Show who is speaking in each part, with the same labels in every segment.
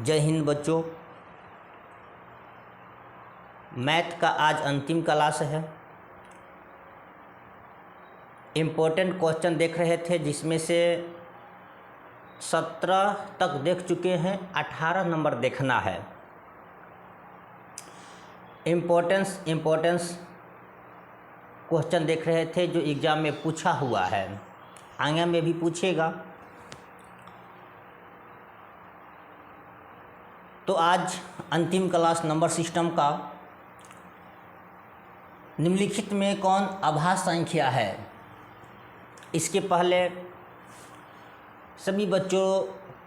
Speaker 1: जय हिंद बच्चों। मैथ का आज अंतिम क्लास है। इम्पोर्टेंट क्वेश्चन देख रहे थे जिसमें से 17 तक देख चुके हैं, 18 नंबर देखना है। इम्पोर्टेंस क्वेश्चन देख रहे थे जो एग्ज़ाम में पूछा हुआ है, आगे में भी पूछेगा। तो आज अंतिम क्लास नंबर सिस्टम का निम्नलिखित में कौन अभाज्य संख्या है। इसके पहले सभी बच्चों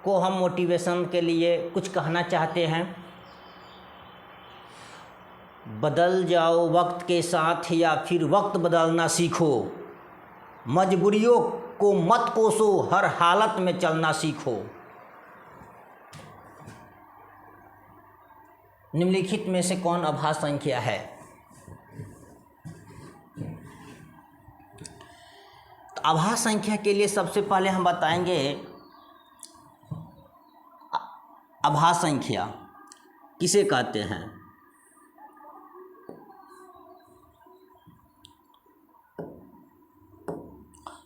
Speaker 1: को हम मोटिवेशन के लिए कुछ कहना चाहते हैं। बदल जाओ वक्त के साथ या फिर वक्त बदलना सीखो, मजबूरियों को मत कोसो, हर हालत में चलना सीखो। निम्नलिखित में से कौन अभाज्य संख्या है। तो अभाज्य संख्या के लिए सबसे पहले हम बताएंगे अभाज्य संख्या किसे कहते हैं।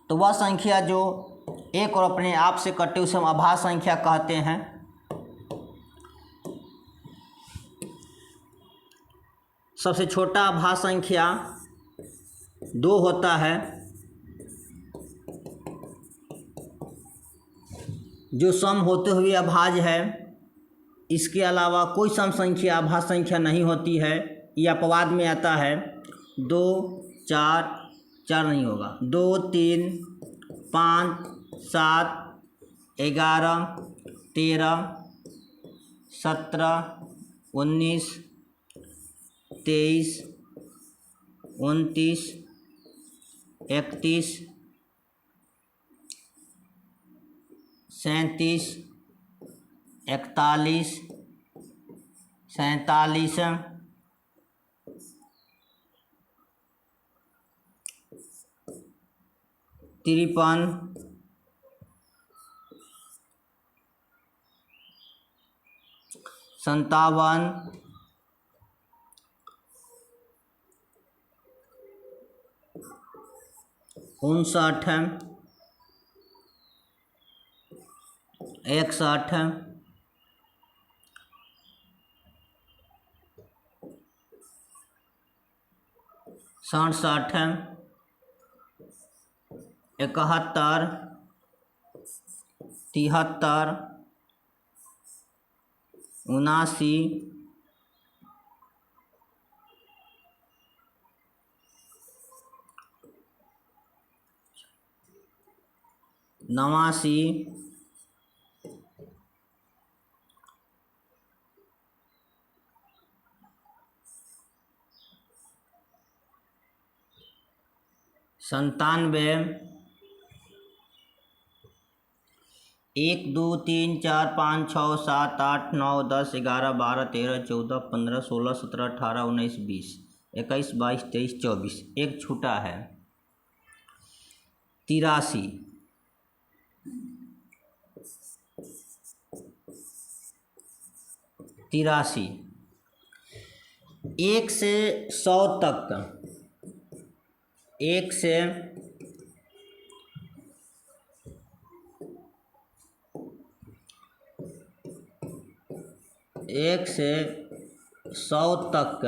Speaker 1: तो वह संख्या जो एक और अपने आप से कटे उसे हम अभाज्य संख्या कहते हैं। सबसे छोटा अभाज्य संख्या 2 होता है, जो सम होते हुए अभाज्य है। इसके अलावा कोई सम संख्या अभाज्य संख्या नहीं होती है, यह अपवाद में आता है। 2 4 4 नहीं होगा, 2 3 5 7 11 13 17 19 23 29 31 37 41 47 53 57 59 61 67 71 73 79 89 97 1 2 3 4 5 6 7 8 9 10 11 12 13 14 15 16 17 18 19 20 21 22 23 24। एक छूटा है 83। एक से 100 तक, एक से 100 तक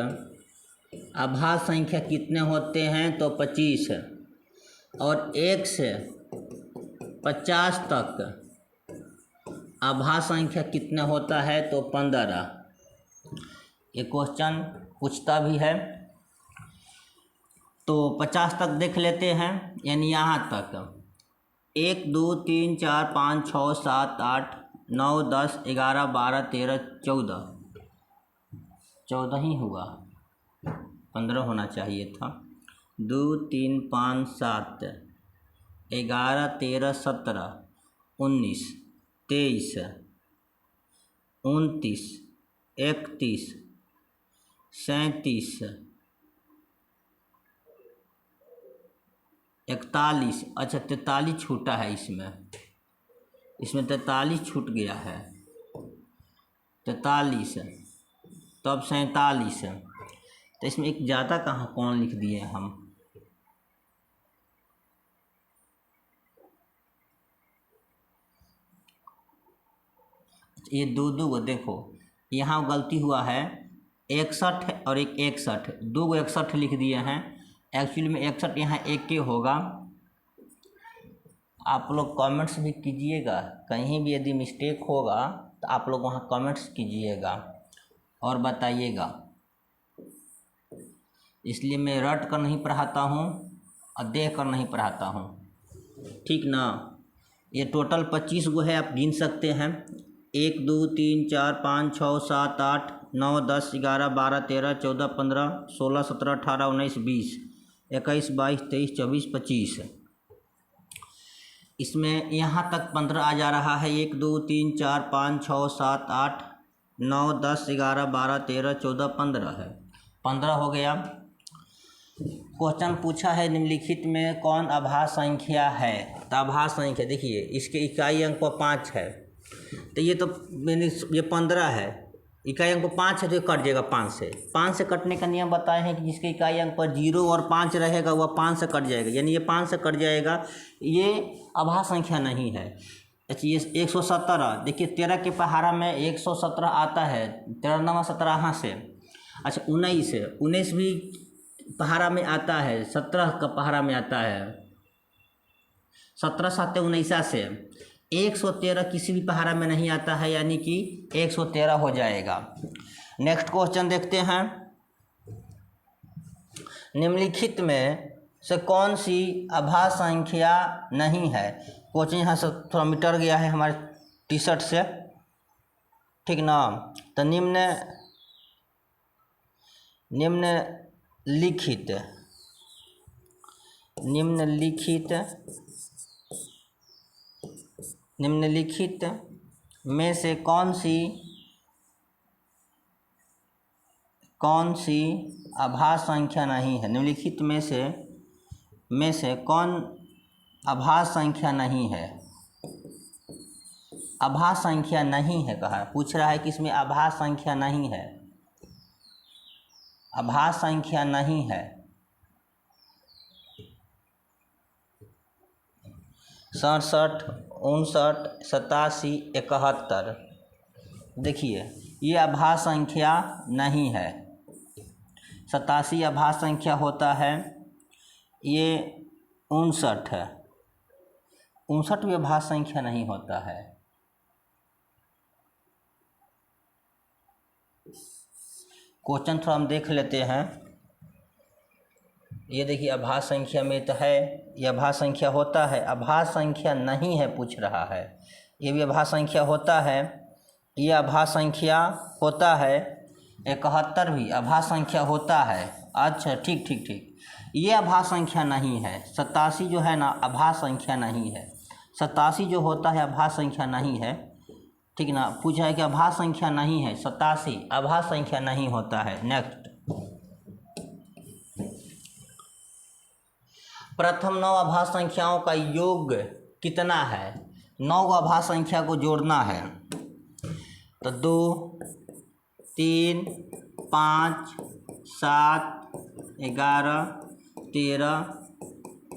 Speaker 1: अभाज्य संख्या कितने होते हैं तो 25 है। और 1 से 50 तक अभाज्य संख्या कितना होता है तो 15। ये क्वेश्चन पूछता भी है। तो 50 तक देख लेते हैं, यानी यहाँ तक 1 2 3 4 5 6 7 8 9 10 11 12 13 14 14 ही हुआ, 15 होना चाहिए था। 2 3 5 7 11 13 17 19 23 29 31 37 41। अच्छा 43 छूटा है, इसमें 43 छूट गया है। 43, तब 47। तो इसमें एक ज़्यादा कहाँ कौन लिख दिए हम, ये दो दो देखो यहाँ गलती हुआ है, 61 और एक 61, दो 61 लिख दिए हैं। एक्चुअली में 61 यहाँ एक के होगा। आप लोग कमेंट्स भी कीजिएगा, कहीं भी यदि मिस्टेक होगा तो आप लोग वहाँ कमेंट्स कीजिएगा और बताइएगा। इसलिए मैं रट कर नहीं पढ़ाता हूँ और देख कर नहीं पढ़ाता हूँ, ठीक ना। ये टोटल 25 गो है, आप गिन सकते हैं। 1 2 3 4 5 6 7 8 9 10 11 12 13 14 15 16 17 18 19 20 21 22 23 24 25। इसमें यहाँ तक 15 आ जा रहा है। 1 2 3 4 5 6 7 8 9 10 11 12 13 14 15 है, 15 हो गया। क्वेश्चन पूछा है निम्नलिखित में कौन अभाज्य संख्या है। तो अभाज्य संख्या देखिए, इसके इकाई अंक पर 5 है, तो ये तो मैंने ये 15 है, इकाई अंक पर 5 है तो ये कट जाएगा 5 से। 5 से कटने का नियम बताए हैं कि जिसके इकाई अंक पर 0 और 5 रहेगा वह 5 से कट जाएगा, यानी ये 5 से कट जाएगा, ये अभाज्य संख्या नहीं है। अच्छा ये 117, देखिए 13 के पहाड़ा में 117 आता है, 13 9 17 यहाँ से। अच्छा 19 भी पहाड़ा में आता है, 17 का पहाड़ा में आता है, 17 7 19 से। 113 किसी भी पहाड़ा में नहीं आता है, यानी कि 113 हो जाएगा। नेक्स्ट क्वेश्चन देखते हैं। निम्नलिखित में से कौन सी अभाज्य संख्या नहीं है। क्वेश्चन यहाँ से थोड़ा मिटर गया है हमारे टी शर्ट से, ठीक ना। तो निम्नलिखित में से कौन सी अभाज्य संख्या नहीं है। निम्नलिखित में से कौन अभाज्य संख्या नहीं है। अभाज्य संख्या नहीं है कहा, पूछ रहा है कि इसमें अभाज्य संख्या नहीं है, अभाज्य संख्या नहीं है। 67 59 87 71, देखिए ये अभाज्य संख्या नहीं है। 87 अभाज्य संख्या होता है, ये 59 है, 59 भी अभाज्य संख्या नहीं होता है। क्वेश्चन थोड़ा हम देख लेते हैं। ये देखिए अभाज्य संख्या में तो है, ये अभाज्य संख्या होता है, अभाज्य संख्या नहीं है पूछ रहा है। ये भी अभाज्य संख्या होता है, ये अभाज्य संख्या होता है। 71 भी अभाज्य संख्या होता है। अच्छा ठीक, ये अभाज्य संख्या नहीं है। 87 जो है ना अभाज्य संख्या नहीं है। 87 जो होता है अभाज्य संख्या नहीं है, ठीक ना। पूछा है कि अभाज्य संख्या नहीं है, 87 अभाज्य संख्या नहीं होता है। नेक्स्ट, प्रथम 9 अभाज्य संख्याओं का योग कितना है। 9 अभाज्य संख्या को जोड़ना है, तो 2 3 5 7 11 13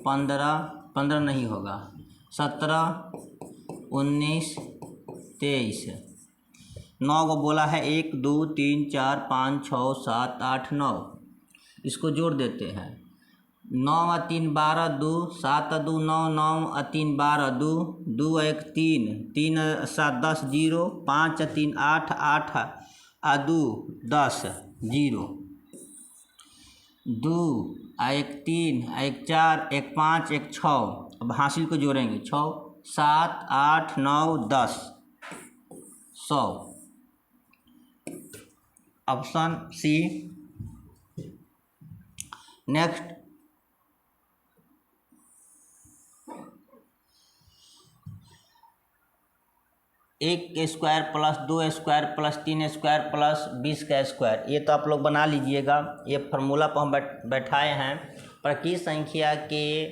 Speaker 1: 15 नहीं होगा, 17 19 23। 9 को बोला है, 1 2 3 4 5 6 7 8 9, इसको जोड़ देते हैं। 9 और 3 12 2 7 2 9 9 और 3 12 2 2 1 3 3 7 10 0 5 3 8 8 और 2 10 0 2 1 3 1 4 1 5 1 6। अब हासिल को जोड़ेंगे, 6 7 8 9 10 100। Option C. नेक्स्ट, एक square plus 2 square plus 3 square plus 20 का स्क्वायर, ये तो आप लोग बना लीजिएगा। ये फार्मूला पर हम बैठाए हैं। प्रकृत संख्या के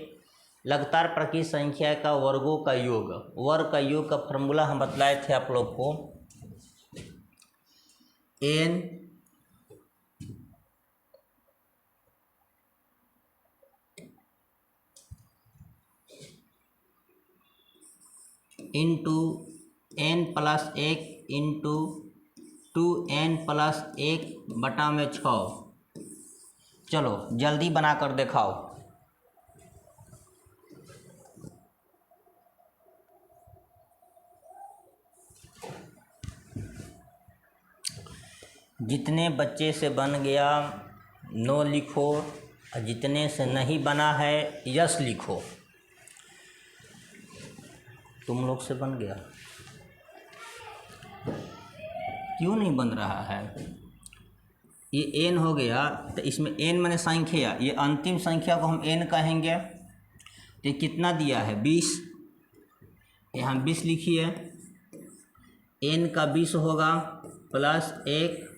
Speaker 1: लगातार प्रकृत संख्या का वर्ग का योग का फार्मूला हम बतलाए थे आप लोग को। n into n plus 1 into 2n plus 1 बटा में 6। चलो जल्दी बना कर दिखाओ। जितने बच्चे से बन गया नो लिखो, और जितने से नहीं बना है यस लिखो। तुम लोग से बन गया, क्यों नहीं बन रहा है? ये n हो गया, तो इसमें n माने संख्या, ये अंतिम संख्या को हम n कहेंगे। तो ये कितना दिया है? 20। यहाँ 20 लिखिए। n का 20 होगा प्लस 1,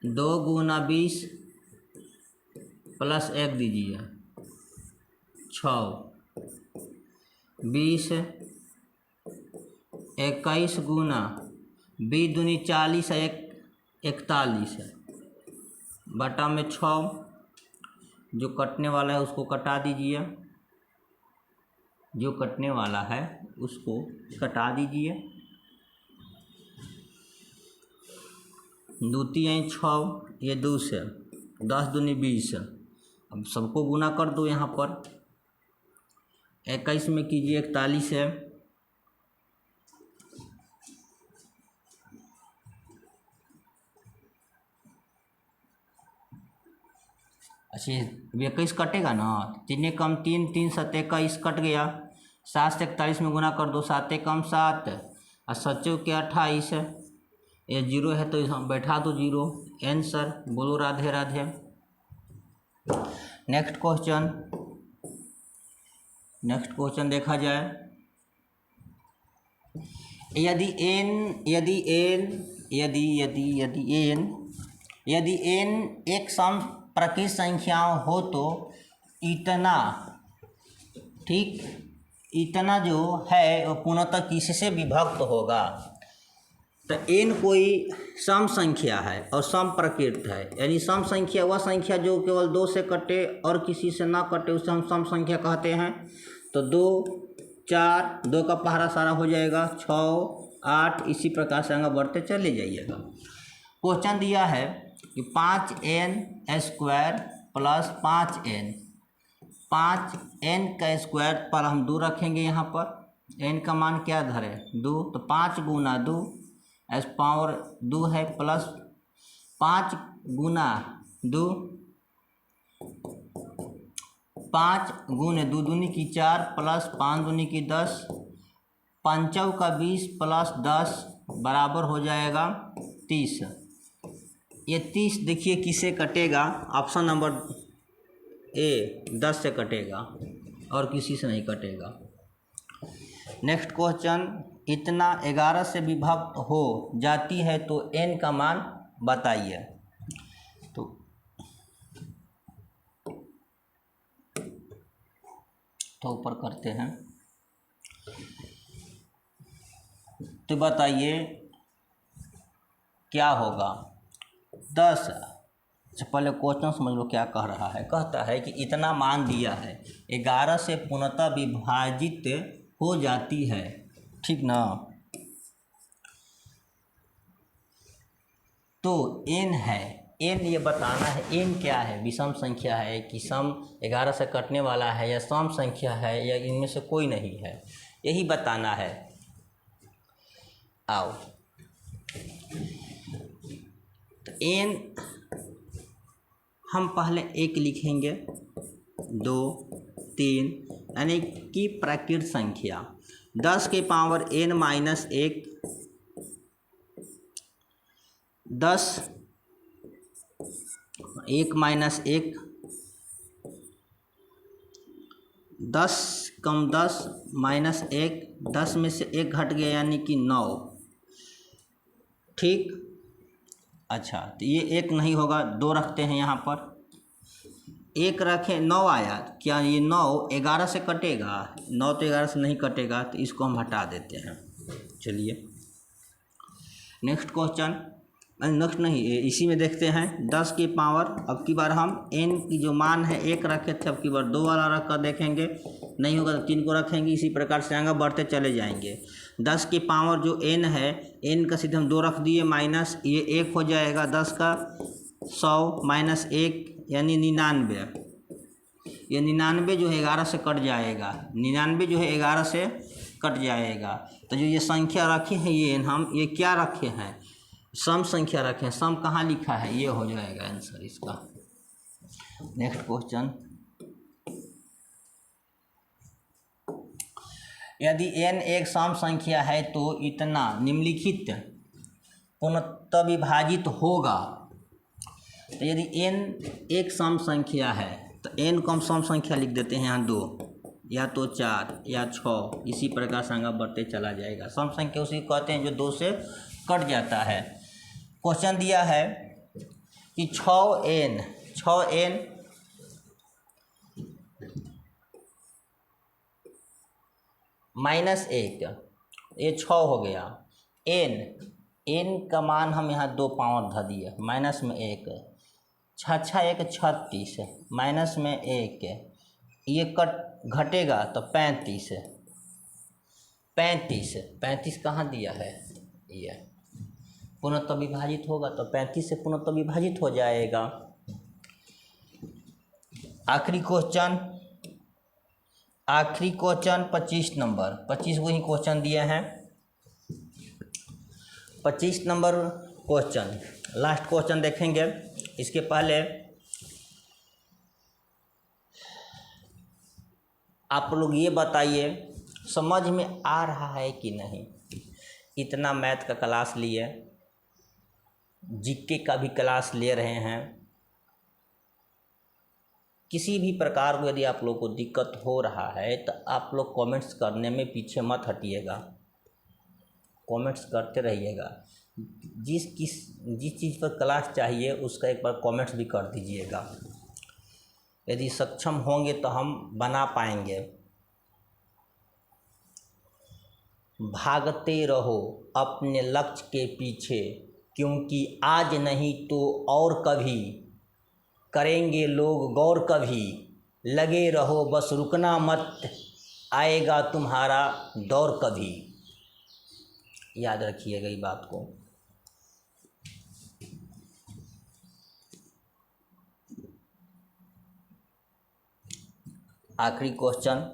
Speaker 1: 2 गुना 20 प्लस 1 दीजिए 6, 20, 21 गुना 20 दूनी 40 है, 41 है, बटा में 6। जो कटने वाला है उसको कटा दीजिए, जो कटने वाला है उसको कटा दीजिए। 2 3 6, ये 2 से 10 दूनी 20। अब सबको गुना कर दो। यहाँ पर 21 में कीजिए 41 है, अच्छा 21 कटेगा ना, 3 कम 3, 3 7 21 कट गया। 7 से 41 में गुना कर दो, 7 कम 7 और 7 के 28। ये 0 है तो हम बैठा दो 0। आंसर। बोलो राधे राधे। नेक्स्ट क्वेश्चन देखा जाए। यदि n एक सम प्रकृत संख्याओं हो तो इतना, ठीक, इतना जो है वो पूर्णतः किससे विभक्त होगा? तो n कोई सम संख्या है और सम प्रकृत है, यानी सम संख्या वह संख्या जो केवल 2 से कटे और किसी से ना कटे, उसे हम सम संख्या कहते हैं। तो 2 4, 2 का पहाड़ा सारा हो जाएगा, 6 8, इसी प्रकार से आगे बढ़ते चले जाइएगा। क्वेश्चन दिया है कि 5n square plus 5n, 5n का स्क्वायर पर हम 2 रखेंगे। यहाँ पर n का मान क्या धरे? 2, तो 5 गुना 2 एस पावर 2 है, प्लस 5 गुना 2, 5 गुने 2 दूनी की 4 प्लस 5 दूनी की 10, 5 का 20 प्लस 10 बराबर हो जाएगा 30। ये 30 देखिए किससे कटेगा? ऑप्शन नंबर ए 10 से कटेगा और किसी से नहीं कटेगा। नेक्स्ट क्वेश्चन, इतना 11 से विभक्त हो जाती है तो n का मान बताइए। तो ऊपर करते हैं, तो बताइए क्या होगा? 10। पहले क्वेश्चन समझ लो क्या कह रहा है। कहता है कि इतना मान दिया है, 11 से पूर्णतः विभाजित हो जाती है, ठीक ना? तो n है, n ये बताना है n क्या है, विषम संख्या है कि सम 11 से कटने वाला है, या सम संख्या है, या इनमें से कोई नहीं है, यही बताना है। आओ, तो n हम पहले 1 लिखेंगे, 2 3, यानी कि प्रकृत संख्या 10 के पावर n माइनस 1, 10 1 माइनस 1, 10 कम 10 माइनस 1, 10 में से 1 घट गया यानी कि 9, ठीक। अच्छा, तो ये 1 नहीं होगा, 2 रखते हैं यहाँ पर, 1 रखें, 9 आया, क्या ये 9 11 से कटेगा? 9 तो 11 से नहीं कटेगा, तो इसको हम हटा देते हैं। चलिए नेक्स्ट क्वेश्चन, नेक्स्ट नहीं, इसी में देखते हैं 10 की पावर। अब की बार हम n की जो मान है 1 रखे थे, अब की बार 2 वाला रख कर देखेंगे, नहीं होगा तो 3 को रखेंगे। इसी प्रकार से आगे बढ़ते चले जाएंगे। 10 की पावर जो n है, n का सीधे हम 2 रख दिए, माइनस ये 1 हो जाएगा। 10 का 100 माइनस 1 यानी 99। ये 99 जो है 11 से कट जाएगा, 99 जो है 11 से कट जाएगा। तो जो ये संख्या रखे हैं ये क्या रखे हैं, सम संख्या रखे हैं। सम कहाँ लिखा है, ये हो जाएगा आंसर इसका। नेक्स्ट क्वेश्चन, यदि n एक सम संख्या है तो इतना निम्नलिखित पूर्णतः विभाजित होगा। तो यदि n एक सम संख्या है तो n को हम सम संख्या लिख देते हैं यहाँ 2 या तो 4 या 6, इसी प्रकार से आगे बढ़ते चला जाएगा। सम संख्या उसी कहते हैं जो 2 से कट जाता है। क्वेश्चन दिया है कि 6n माइनस 1, ये 6 हो गया। n का मान हम यहाँ 2 पावर धर दिए, माइनस में 1, 6 1 36, माइनस में 1, ये घटेगा तो 35 कहाँ दिया है, ये पूर्णतः विभाजित होगा तो 35 से पूर्णतः विभाजित हो जाएगा। आखिरी क्वेश्चन 25 नंबर, 25 वही क्वेश्चन दिए हैं। 25 नंबर क्वेश्चन, लास्ट क्वेश्चन देखेंगे। इसके पहले आप लोग ये बताइए समझ में आ रहा है कि नहीं। इतना मैथ का क्लास लिए, जीके का भी क्लास ले रहे हैं। किसी भी प्रकार को यदि आप लोग को दिक्कत हो रहा है तो आप लोग कमेंट्स करने में पीछे मत हटिएगा, कमेंट्स करते रहिएगा। जिस चीज़ पर क्लास चाहिए उसका एक बार कमेंट्स भी कर दीजिएगा। यदि सक्षम होंगे तो हम बना पाएंगे। भागते रहो अपने लक्ष्य के पीछे, क्योंकि आज नहीं तो और कभी करेंगे लोग गौर कभी। लगे रहो बस रुकना मत, आएगा तुम्हारा दौर कभी। याद रखिएगा ये बात को। आखिरी क्वेश्चन,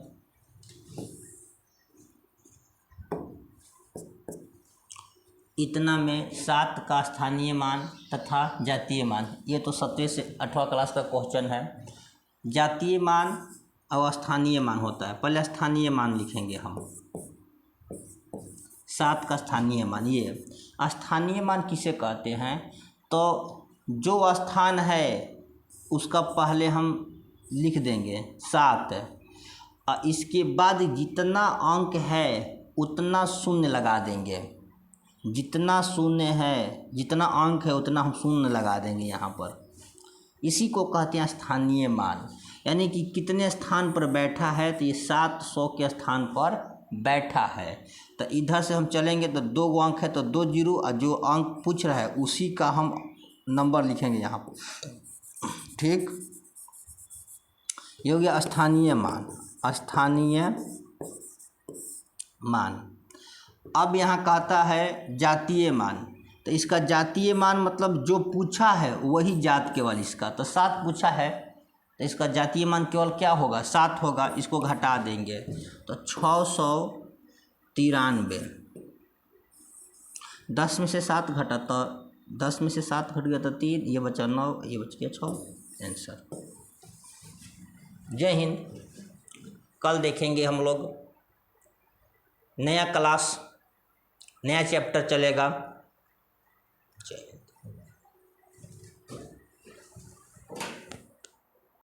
Speaker 1: इतना में 7 का स्थानीय मान तथा जातीय मान। ये तो 7वें से 8वां क्लास का क्वेश्चन है। जातीय मान और स्थानीय मान होता है। पहले स्थानीय मान लिखेंगे हम। 7 का स्थानीय मान, ये स्थानीय मान किसे कहते हैं, तो जो स्थान है उसका पहले हम लिख देंगे 7, और इसके बाद जितना अंक है उतना शून्य लगा देंगे। जितना शून्य है, जितना अंक है उतना हम शून्य लगा देंगे यहाँ पर। इसी को कहते हैं स्थानीय मान। यानी कि कितने स्थान पर बैठा है, तो ये 700 के स्थान पर बैठा है। तो इधर से हम चलेंगे तो 2 अंक है तो 2 जीरो, और जो अंक पूछ रहा है उसी का हम नंबर लिखेंगे यहाँ पर। ठीक, ये हो गया स्थानीय मान। स्थानीय मान। अब यहाँ कहता है जातीय मान। तो इसका जातीय मान मतलब जो पूछा है वही जात केवल इसका। तो 7 पूछा है तो इसका जातीय मान केवल क्या होगा, 7 होगा। इसको घटा देंगे तो 693। 10 में से 7 घटा तो 10 में से 7 घट गया तो 3, ये बचा 9, ये बच गया 6। आंसर। जय हिंद। कल देखेंगे हम लोग नया क्लास, नया चैप्टर चलेगा। जय।